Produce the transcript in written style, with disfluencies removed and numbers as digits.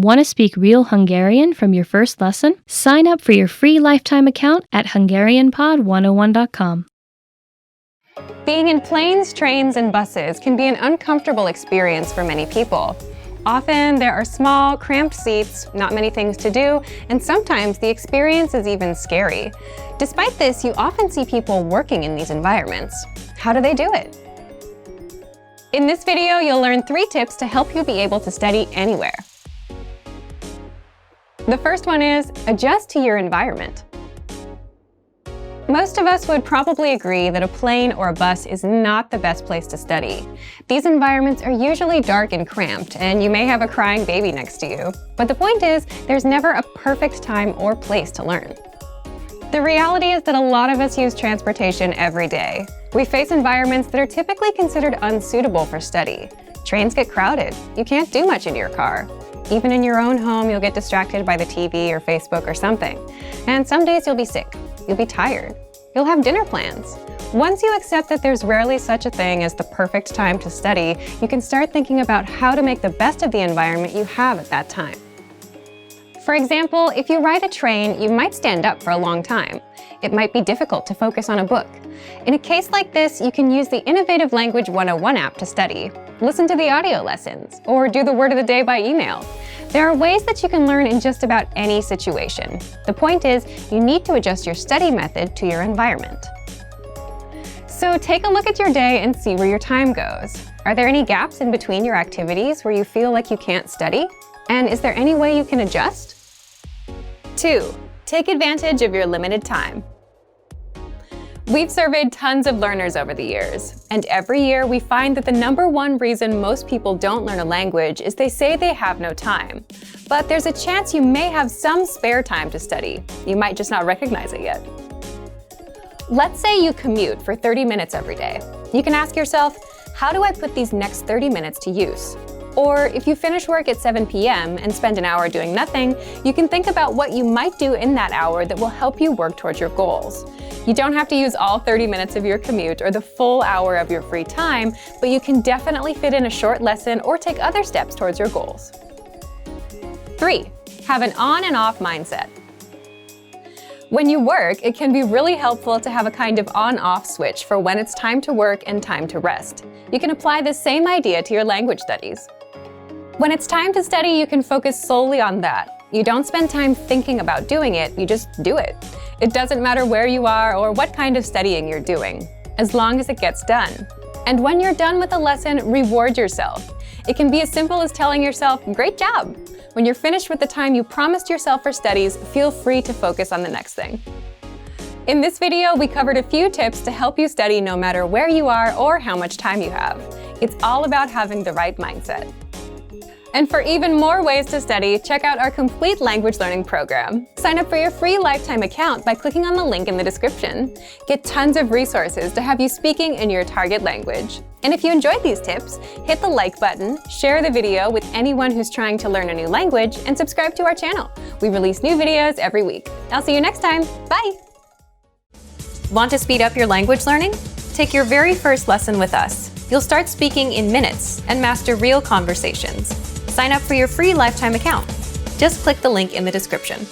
Want to speak real Hungarian from your first lesson? Sign up for your free lifetime account at HungarianPod101.com. Being in planes, trains, and buses can be an uncomfortable experience for many people. Often there are small, cramped seats, not many things to do, and sometimes the experience is even scary. Despite this, you often see people working in these environments. How do they do it? In this video, you'll learn 3 tips to help you be able to study anywhere. The first one is adjust to your environment. Most of us would probably agree that a plane or a bus is not the best place to study. These environments are usually dark and cramped, and you may have a crying baby next to you. But the point is, there's never a perfect time or place to learn. The reality is that a lot of us use transportation every day. We face environments that are typically considered unsuitable for study. Trains get crowded. You can't do much in your car. Even in your own home, you'll get distracted by the TV or Facebook or something. And some days you'll be sick. You'll be tired. You'll have dinner plans. Once you accept that there's rarely such a thing as the perfect time to study, you can start thinking about how to make the best of the environment you have at that time. For example, if you ride a train, you might stand up for a long time. It might be difficult to focus on a book. In a case like this, you can use the Innovative Language 101 app to study. Listen to the audio lessons, or do the word of the day by email. There are ways that you can learn in just about any situation. The point is, you need to adjust your study method to your environment. So take a look at your day and see where your time goes. Are there any gaps in between your activities where you feel like you can't study? And is there any way you can adjust? 2. Take advantage of your limited time. We've surveyed tons of learners over the years, and every year we find that the #1 reason most people don't learn a language is they say they have no time. But there's a chance you may have some spare time to study. You might just not recognize it yet. Let's say you commute for 30 minutes every day. You can ask yourself, how do I put these next 30 minutes to use? Or if you finish work at 7 p.m. and spend an hour doing nothing, you can think about what you might do in that hour that will help you work towards your goals. You don't have to use all 30 minutes of your commute or the full hour of your free time, but you can definitely fit in a short lesson or take other steps towards your goals. 3. Have an on and off mindset. When you work, it can be really helpful to have a kind of on-off switch for when it's time to work and time to rest. You can apply this same idea to your language studies. When it's time to study, you can focus solely on that. You don't spend time thinking about doing it, you just do it. It doesn't matter where you are or what kind of studying you're doing, as long as it gets done. And when you're done with a lesson, reward yourself. It can be as simple as telling yourself, "Great job." When you're finished with the time you promised yourself for studies, feel free to focus on the next thing. In this video, we covered a few tips to help you study no matter where you are or how much time you have. It's all about having the right mindset. And for even more ways to study, check out our complete language learning program. Sign up for your free lifetime account by clicking on the link in the description. Get tons of resources to have you speaking in your target language. And if you enjoyed these tips, hit the like button, share the video with anyone who's trying to learn a new language, and subscribe to our channel. We release new videos every week. I'll see you next time. Bye! Want to speed up your language learning? Take your very first lesson with us. You'll start speaking in minutes and master real conversations. Sign up for your free lifetime account. Just click the link in the description.